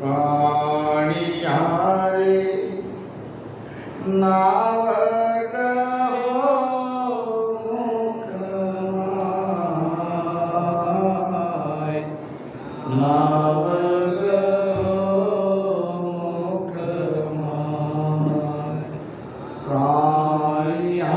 प्राणियारे नावगहो मुखमाय नावगहो मुखमाय प्राणियारे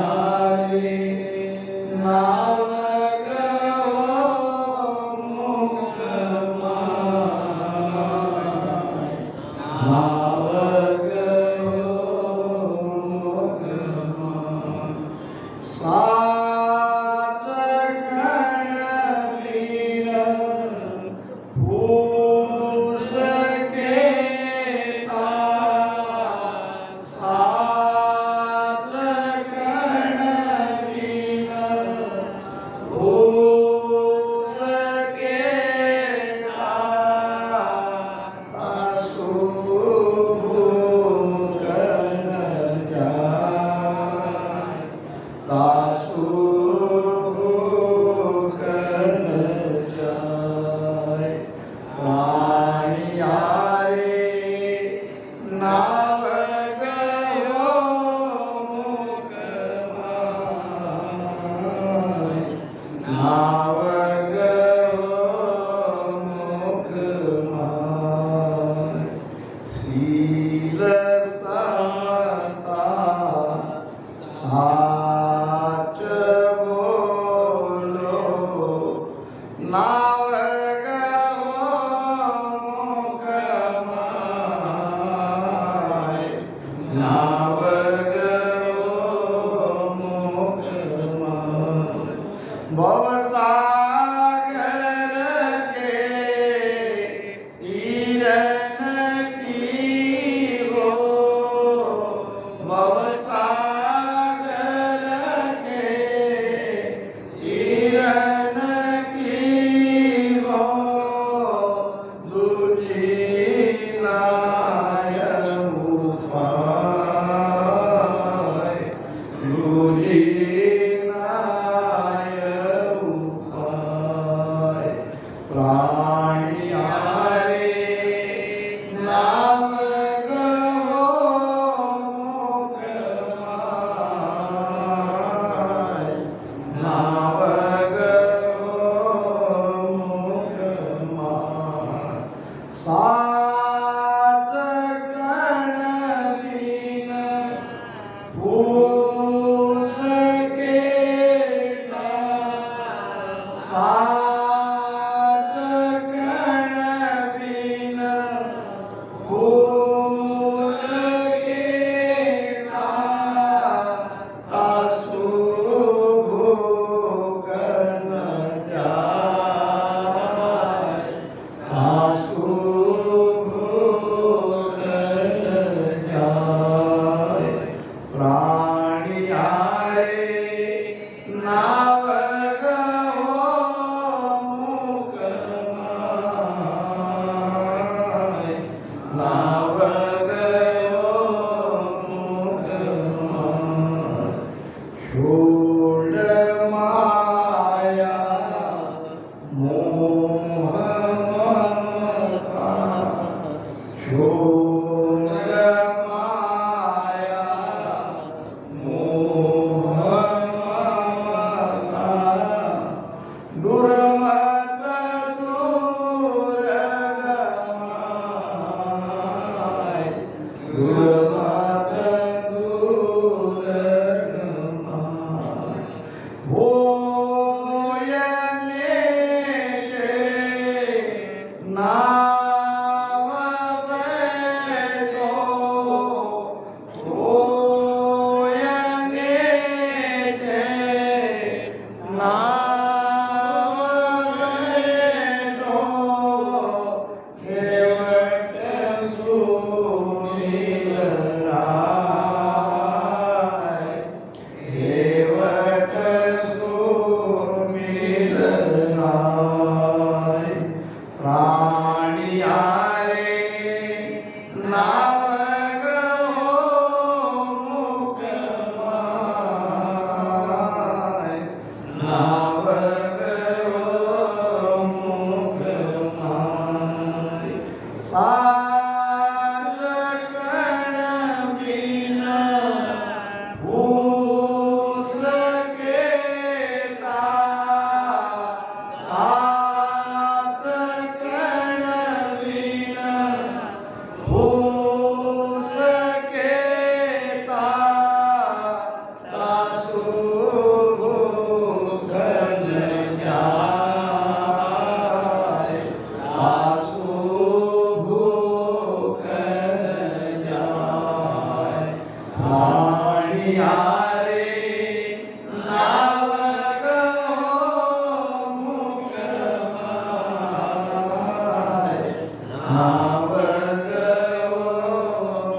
नावगयो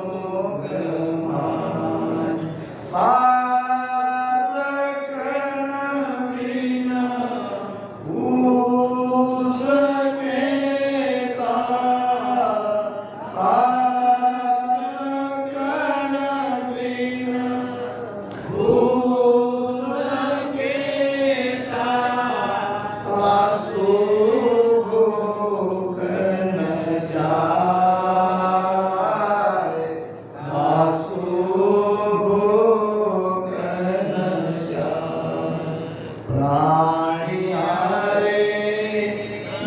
मुखमान साधकन बिना पूज केता साधकन बिना पूज केता तासु भोगन जाय तासु भोगन जाय प्राणियारे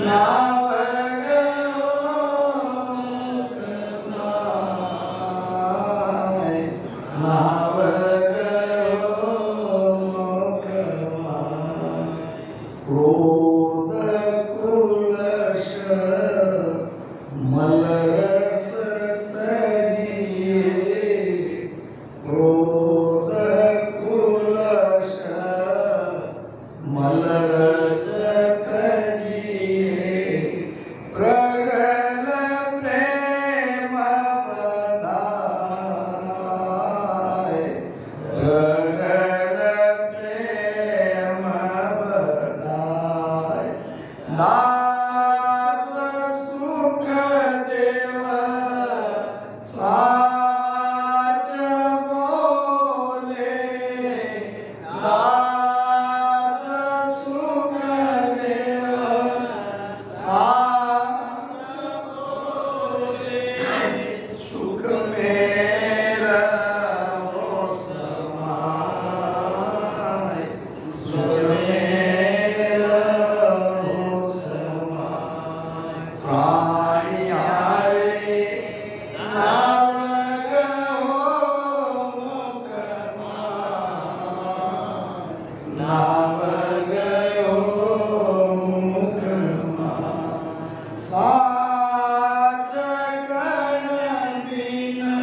नावगयो मुखमाय नावगयो मुखमाय क्रोध कुलश मलरस तजिए क्रोध कुलश मलरस तजिए प्रगल प्रेम बधाए प्रगल प्रेम बधाए दास सुख देव साच बोले दास सुख देव साच बोले सुख मेरा हो समाय सुख मेरा हो समाय प्राणियारे नावगयो मुखमाय नावगयो मुखमाय साधकन बिना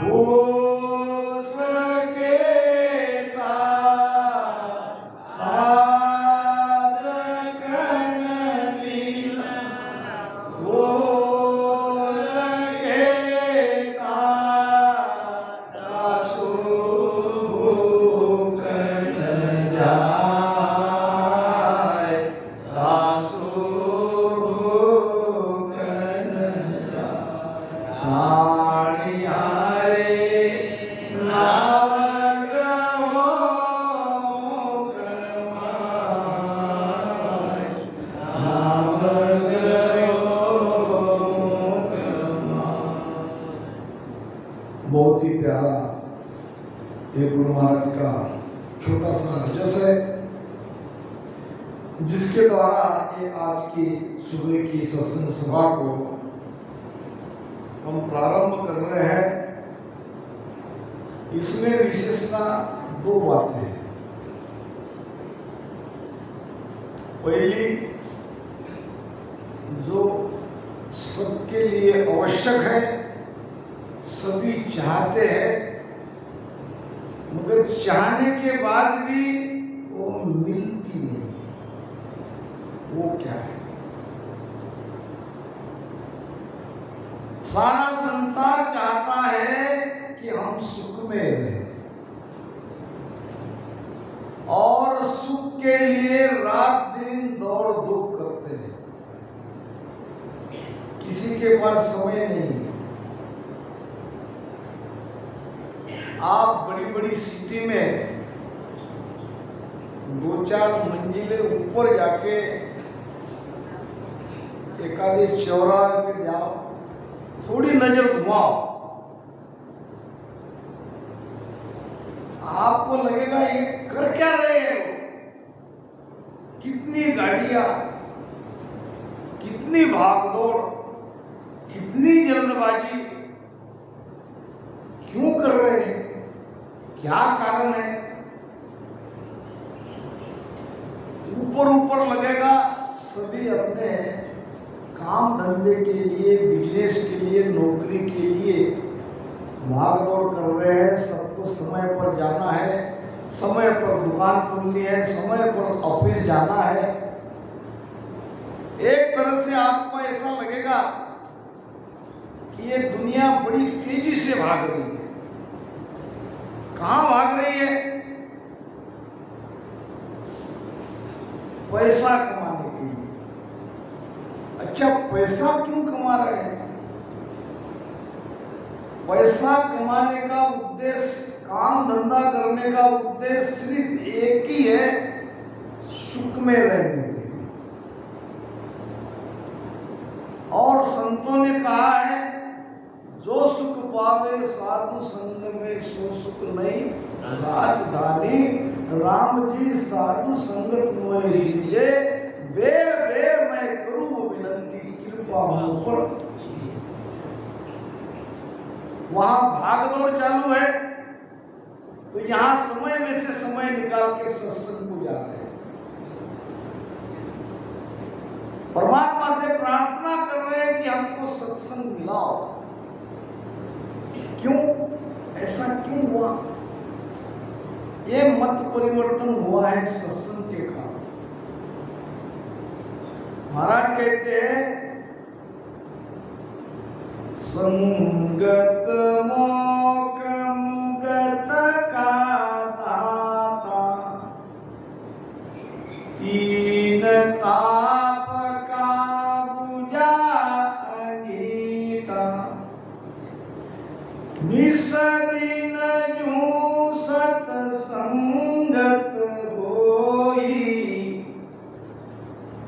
हो सकेता साधकन बिना हो सकेता दासो भोगन जाय दासो भोगन जाय प्राणियारे नावगयो मुखमाय नावगयो मुखमाय। बहुत ही प्यारा ये गुरु महाराज का छोटा सा रजस है जिसके द्वारा ये आज की सुबह की सत्संग सभा को हम प्रारंभ कर रहे हैं। इसमें विशेषता दो बातें हैं। पहली जो सबके लिए आवश्यक है, सभी चाहते हैं, मगर चाहने के बाद भी वो मिलती नहीं। वो क्या है? सारा संसार चाहता है कि हम सुख में रहें और सुख के लिए रात दिन दौड़ धूप करते हैं। किसी के पास समय नहीं है। आप बड़ी बड़ी सिटी में 2-4 मंजिलें ऊपर जाके एकाधे चौराहे पे जाओ, थोड़ी नजर घुमाओ, आपको लगेगा ये कर क्या रहे हो? कितनी गाड़ियां, कितनी भागदौड़, कितनी जल्दबाजी, क्यों कर रहे हैं? क्या कारण है? ऊपर ऊपर लगेगा सभी अपने काम धंधे के लिए, बिजनेस के लिए, नौकरी के लिए भागदौड़ कर रहे हैं। सबको समय पर जाना है, समय पर दुकान खोलनी है, समय पर ऑफिस जाना है। एक तरह से आपको ऐसा लगेगा ये दुनिया बड़ी तेजी से भाग रही है। कहां भाग रही है? पैसा कमाने के लिए। अच्छा, पैसा क्यों कमा रहे हैं? पैसा कमाने का उद्देश्य, काम धंधा करने का उद्देश्य सिर्फ एक ही है, सुख में रहने के लिए। और संतों ने कहा है, जो सुख पावे साधु संग में सो सुख नहीं, राजधानी राम जी साधु संगत मोह लीजे, बेर बेर मैं करूं विनंती कृपा मुझ पर। वहां भागदौड़ चालू है, तो यहां समय में से समय निकाल के सत्संग को जा रहे हैं। परमात्मा से प्रार्थना कर रहे हैं कि हमको सत्संग मिलाओ। क्यों ऐसा क्यों हुआ? ये मत परिवर्तन हुआ है सत्संग के कारण। महाराज कहते हैं, संगत मोक मुगत का दाता, तीन ताप का बुझा अंगीता, निस दिन जूं सत्संगत होई,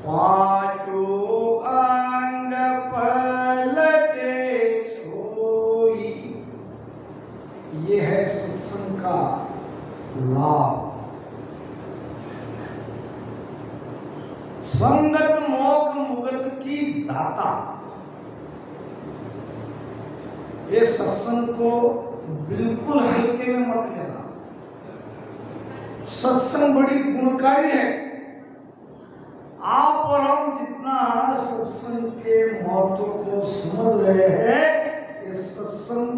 पांचों अंग पलटे सोई। ये है सत्संग का लाभ। संगत मोक्ष मुगत की दाता। ये सत्संग को बिल्कुल हल्के में मत लेना। सत्संग बड़ी गुणकारी है। आप और हम जितना सत्संग के महत्व को समझ रहे हैं, ये सत्संग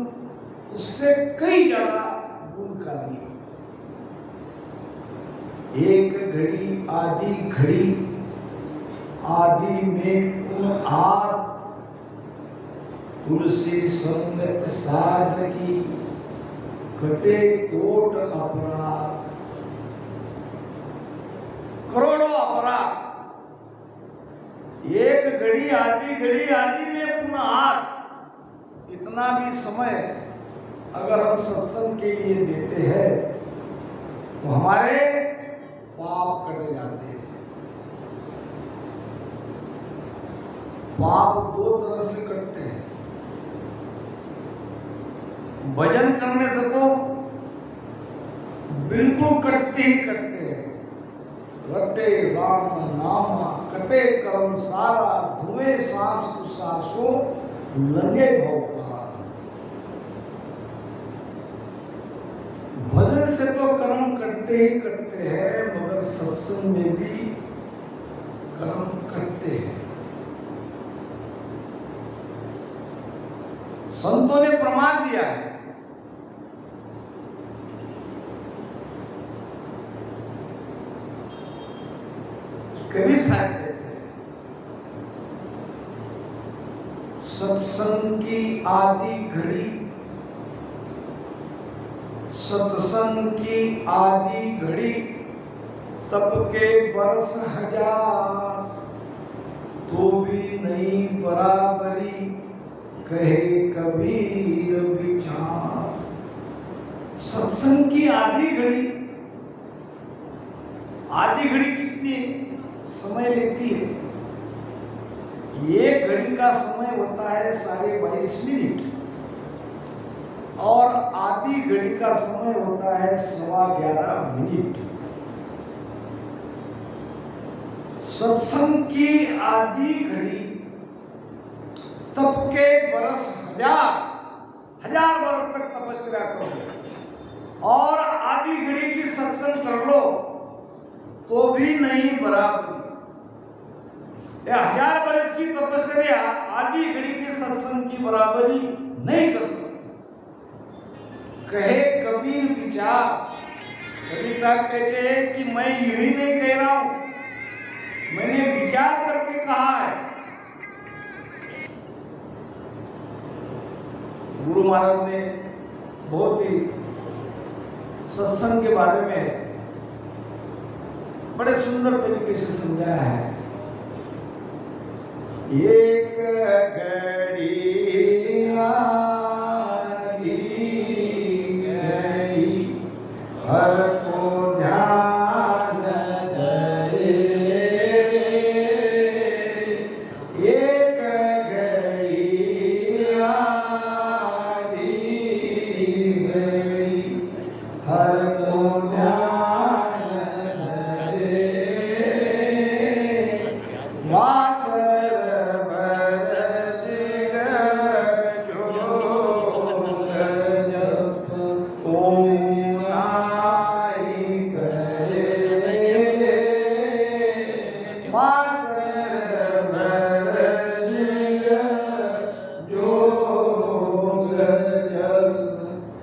उससे कई ज्यादा गुणकारी है। एक घड़ी आधी घड़ी, आदि में पुन आद, तुलसी संगत साध की, कटे कोट अपराध। करोड़ों अपराध। एक घड़ी आदि में पुनः आद। इतना भी समय अगर हम सत्संग के लिए देते हैं तो हमारे पाप कटे जाते हैं। पाप दो तरह से कटते हैं। भजन करने से तो बिल्कुल कटते ही कटते हैं। रटे राम नामा, कटे कर्म सारा, धुएं सांस कुसासो, लगे भौकारा। भजन से तो कर्म कटते ही कटते हैं, मगर सत्संग में भी कर्म कटते हैं। संतों ने प्रमाण दिया है। कबीर साहब कहते हैं, सत्संग की आधी घड़ी, सत्संग की आधी घड़ी, तप के बरस हजार, तो भी नहीं बराबरी, कहे कबीर विचार। सत्संग की आधी घड़ी, आधी घड़ी कितनी समय लेती है? एक घड़ी का समय होता है 22.5 मिनट, और आधी घड़ी का समय होता है 11.15 मिनट। सत्संग की आधी घड़ी, तप के बरस हजार बरस तक तपस्या करो, और आधी घड़ी की सत्संग कर लो तो भी नहीं बराबरी। 1000 बरस की तपस्या आधी घड़ी के सत्संग की बराबरी नहीं कर सकती। कहे कबीर विचार। कबीर साहब कहते हैं कि मैं यूं ही नहीं कह रहा हूं, मैंने विचार करके कहा है। गुरु महाराज ने बहुत ही सत्संग के बारे में बड़े सुंदर तरीके से समझाया है। एक घड़ी आधी घड़ी हर को ध्यान धरे, एक घड़ी आधी घड़ी हर को ध्यान धरे, वासर भर दिग जोग जप ओम नाई करे, वासर भर दिग जोग जप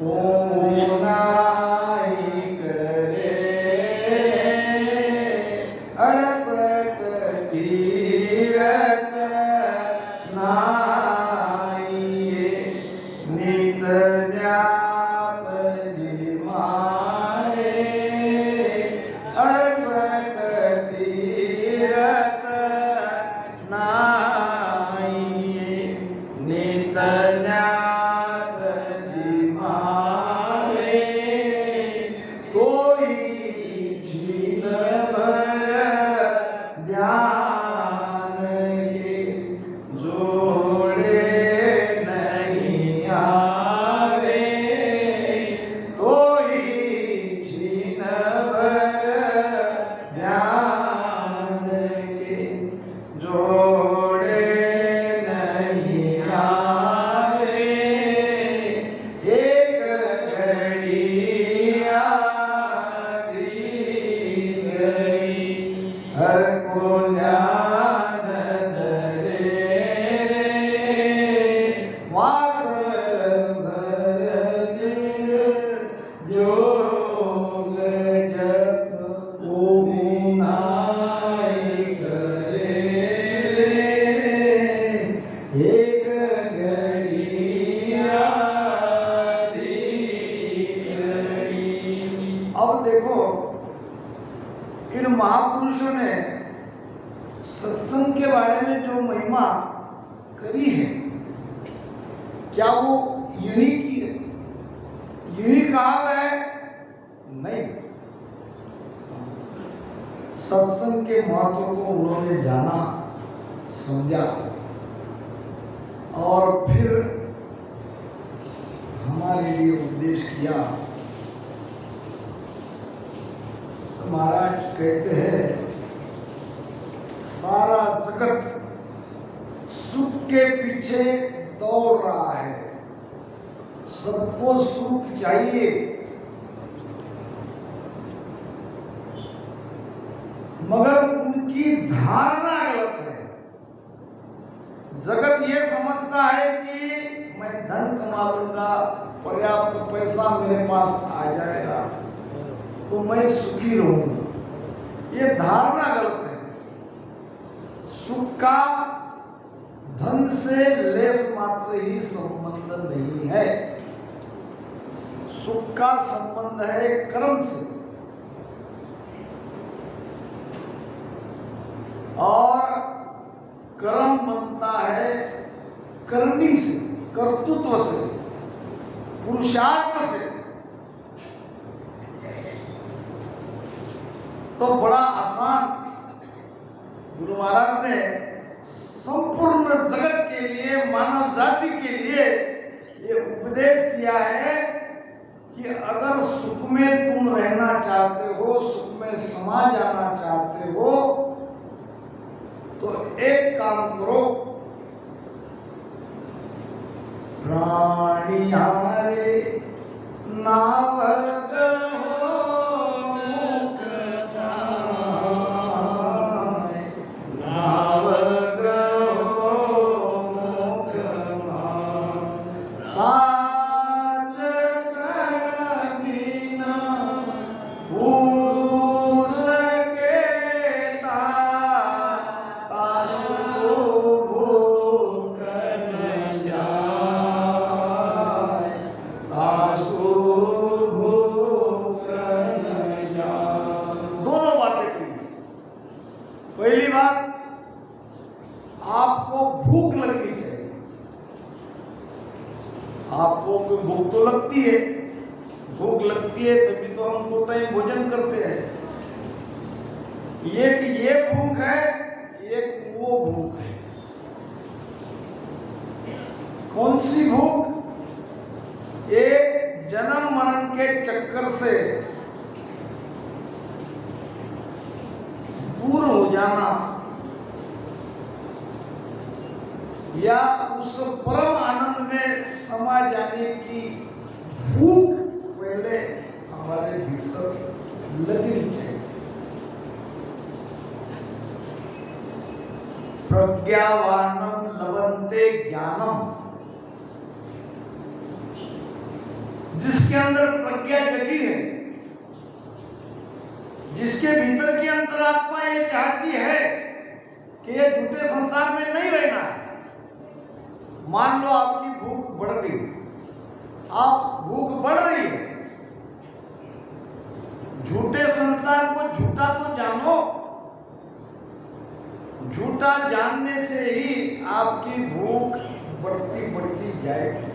ओम नाई करे, 68 तीरथ नाइए नित ज्ञात जी मारे, 68 तीरथ नाइए नित ज्ञात जी मारे, कोई छीन भर ध्यान के जोड़े नहीं आवे, कोई छीन भर ध्यान के जोड़े नहीं आवे, एक घड़ी आधी घड़ी हर को ध्यान धरे, वासर भर दिग जोग जप ओम नाई करे, एक घड़ी आधी घड़ी। अब देखो इन महापुरुषों ने सत्संग के बारे में जो महिमा करी है, क्या वो यही की है, यही कहा है? नहीं, सत्संग के महत्व को उन्होंने जाना, समझा और फिर हमारे लिए उपदेश किया। तो महाराज कहते हैं सारा जगत सुख के पीछे दौड़ रहा है, सबको सुख चाहिए, मगर उनकी धारणा गलत है। जगत ये समझता है कि मैं धन कमा लूंगा, पर्याप्त पैसा मेरे पास आ जाएगा तो मैं सुखी रहूंगा। ये धारणा गलत है। सुख का धन से लेस मात्र ही संबंध नहीं है, सुख का संबंध है कर्म से, और कर्म बनता है करनी से, कर्तृत्व से, पुरुषार्थ से। तो बड़ा आसान गुरु महाराज ने संपूर्ण जगत के लिए, मानव जाति के लिए ये उपदेश किया है कि अगर सुख में तुम रहना चाहते हो, सुख में समा जाना चाहते हो, तो एक काम करो, प्राणियारे नावग आपको भूख लगनी चाहिए। आपको कोई भूख तो लगती है, भूख लगती है तभी तो हम 2 टाइम भोजन करते हैं। एक ये भूख है, एक वो भूख है। कौन सी भूख? एक जन्म मरण के चक्कर से दूर हो जाना या उस परम आनंद में समा जाने की भूख पहले हमारे भीतर लगनी चाहिए। प्रज्ञावानम लभन्ते ज्ञानम, जिसके अंदर प्रज्ञा जगी है, जिसके भीतर की अंतरात्मा ये चाहती है कि ये झूठे संसार में नहीं रहना। मान लो आपकी भूख बढ़ गई, आप भूख बढ़ रही है, झूठे संसार को झूठा तो जानो, झूठा जानने से ही आपकी भूख बढ़ती बढ़ती जाएगी।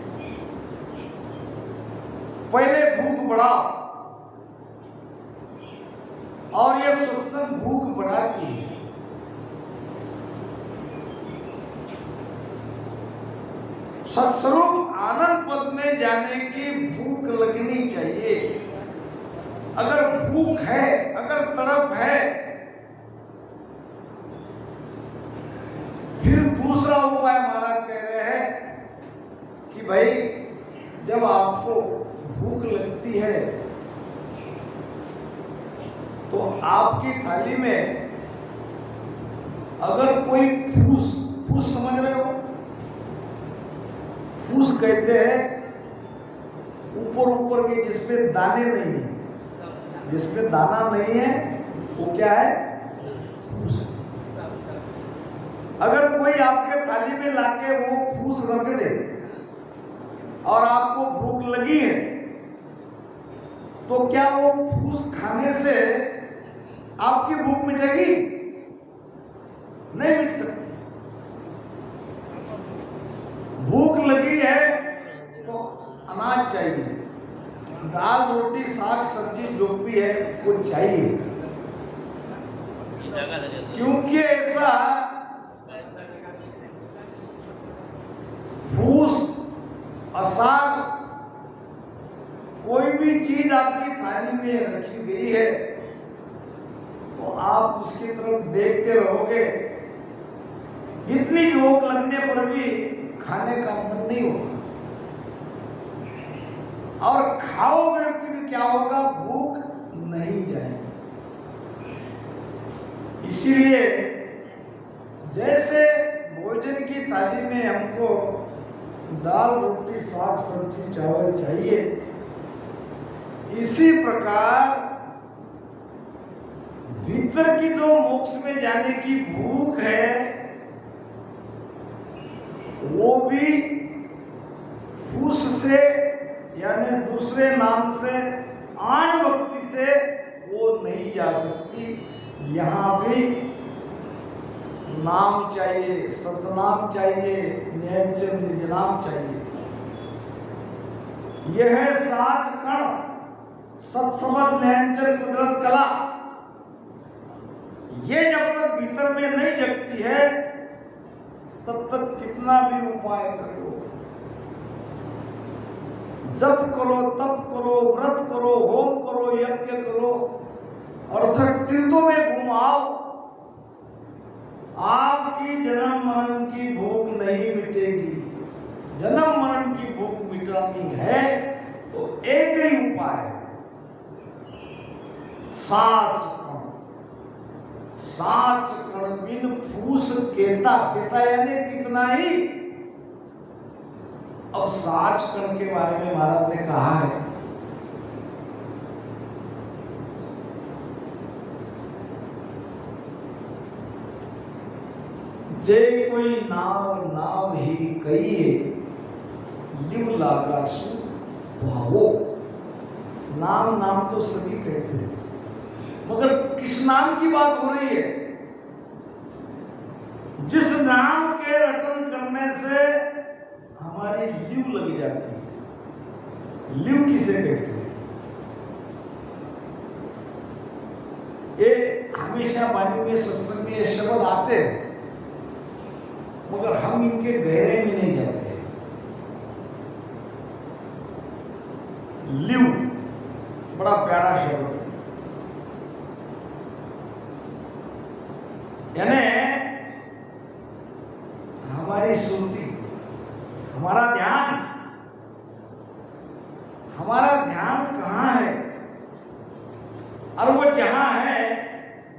पहले भूख बढ़ाओ, और यह सत्संग भूख बढ़ाती है। सत्स्वरूप आनंद पद में जाने की भूख लगनी चाहिए। अगर भूख है, अगर तड़प है, फिर दूसरा उपाय महाराज कह रहे हैं कि भाई जब आपको भूख लगती है तो आपकी थाली में अगर कोई फूस, फूस समझ रहे हो? फूस कहते हैं ऊपर ऊपर के जिसमें दाने नहीं है, जिसमें दाना नहीं है वो क्या है? फूस। अगर कोई आपके थाली में लाके वो फूस रख दे और आपको भूख लगी है तो क्या वो फूस खाने से आपकी भूख मिटेगी? नहीं मिट सकती। भूख लगी है तो अनाज चाहिए, दाल रोटी साग सब्जी जो भी है वो चाहिए, क्योंकि ऐसा फूस असार कोई भी चीज आपकी थाली में रखी गई है तो आप उसकी तरफ देखते रहोगे, इतनी भूख लगने पर भी खाने का मन नहीं होगा, और खाओगे तो भी क्या होगा? भूख नहीं जाएगी। इसीलिए जैसे भोजन की थाली में हमको दाल रोटी साग सब्जी चावल चाहिए, इसी प्रकार भीतर की जो मोक्ष में जाने की भूख है वो भी फूस से यानी दूसरे नाम से आन भक्ति से वो नहीं जा सकती। यहाँ भी नाम चाहिए, सतनाम चाहिए, नियमचर निजनाम चाहिए। यह है साच कण सत्समत नियमचर कुदरत कला। ये जब तक भीतर में नहीं जगती है तब तक कितना भी उपाय करो, जप करो, तप करो, व्रत करो, होम करो, यज्ञ करो, 68 तीर्थों में घुमाओ, आपकी जन्म मरण की भूख नहीं मिटेगी। जन्म मरण की भूख मिटानी है तो एक ही उपाय है, साच कण। साच कण बिन फूस केता, केता यानी कितना ही। अब साच कण के बारे में महाराज ने कहा है, जे कोई नाव नाव ही कहिए लिव लागा सु भावो। नाम नाम तो सभी कहते हैं, मगर किस नाम की बात हो रही है? जिस नाम के रटन करने से हमारी लीव लग जाती है। लीव किसे कहते हैं? ये हमेशा वाणी में, सत्संग में ये शब्द आते हैं, मगर हम इनके गहरे में नहीं जाते। लीव बड़ा प्यारा शब्द है, यानी हमारी सुरती, हमारा ध्यान कहाँ है, और वो जहां है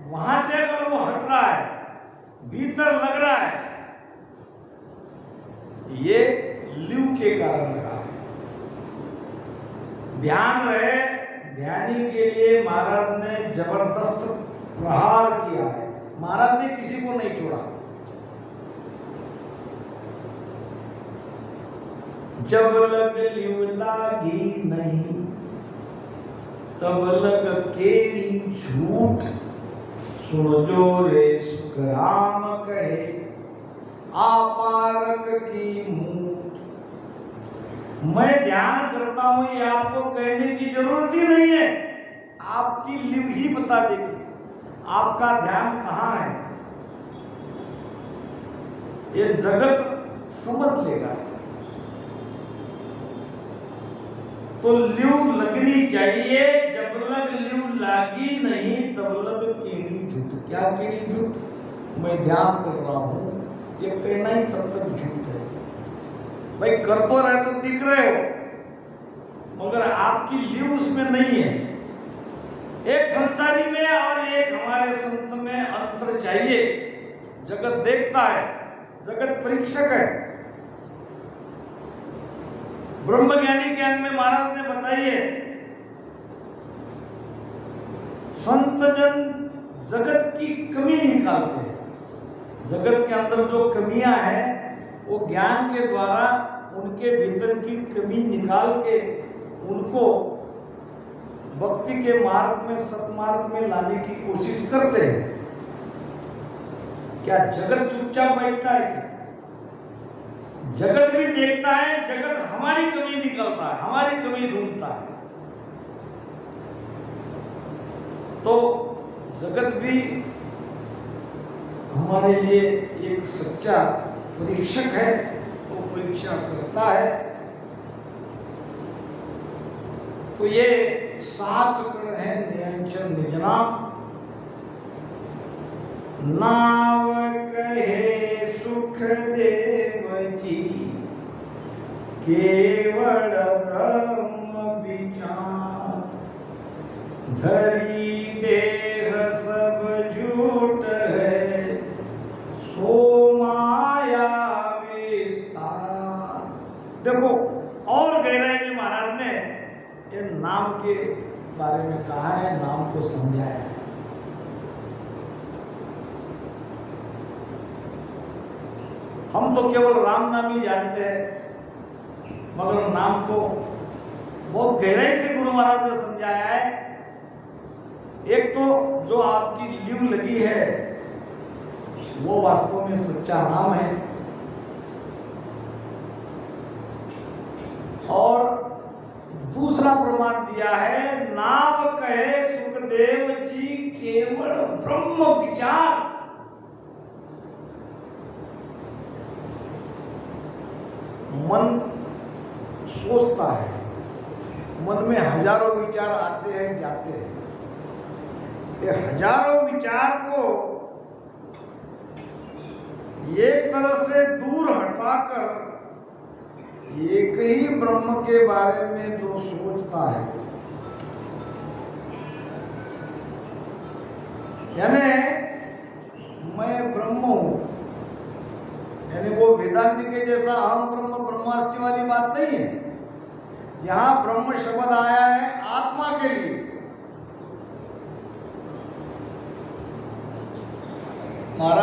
वहां से अगर वो हट रहा है, भीतर लग रहा है, ये लीव के कारण लगा है। ध्यान रहे, ध्यानी के लिए महाराज ने जबरदस्त प्रहार किया है। महाराज ने किसी को नहीं छोड़ा। जब लग लीव लागी नहीं, तब लग केरी झूठ, सुन जो रे सुखराम कहे, आपारक की मूठ। मैं ध्यान करता हूं, ये आपको कहने की जरूरत ही नहीं है, आपकी लीव ही बता देगी आपका ध्यान कहां है। ये जगत समझ लेगा। तो लीव लगनी चाहिए। जब लग लीव लागी नहीं, तब लग केरी झूठ। क्या केरी झूठ? मैं ध्यान कर रहा हूं, ये कहना ही तब तक झूठ है। भाई कर तो रहे तो दिख रहे हो, मगर आपकी लीव उसमें नहीं है। एक संसारी में और एक हमारे संत में अंतर चाहिए। जगत देखता है, जगत परीक्षक है। ब्रह्मज्ञानी ज्ञान में महाराज ने बताई है, संत जन जगत की कमी निकालते हैं। जगत के अंदर जो कमियां हैं, वो ज्ञान के द्वारा उनके भीतर की कमी निकाल के उनको भक्ति के मार्ग में, सतमार्ग में लाने की कोशिश करते हैं। क्या जगत चुपचाप बैठता है? जगत भी देखता है, जगत हमारी कमी निकालता है, हमारी कमी ढूंढता है। तो जगत भी हमारे लिए एक सच्चा परीक्षक है, वो परीक्षा करता है। तो ये सात कण है निरंजन निजना। नाव कहे सुख देव जी, केवल ब्रह्म विचार। धरी देह सब झूठ है, सो माया विस्तार। देखो और गहराई में महाराज ने ये नाम के बारे में कहा है, नाम को समझाया है। हम तो केवल राम नाम ही जानते हैं, मगर नाम को बहुत गहराई से गुरु महाराज ने समझाया है। एक तो जो आपकी लीव लगी है, वो वास्तव में सच्चा नाम है। और दूसरा प्रमाण दिया है, नाम कहे सुखदेव जी, केवल ब्रह्म विचार। मन सोचता है, मन में हजारों विचार आते हैं, जाते हैं। ये हजारों विचार को एक तरह से दूर हटाकर एक ही ब्रह्म के बारे में जो सोचता है, यानी मैं ब्रह्म हूं, यानी वो वेदांति के जैसा अहम ब्रह्म ब्रह्मास्मि वाली बात नहीं है। यहां ब्रह्म शब्द आया है आत्मा के लिए। महाराज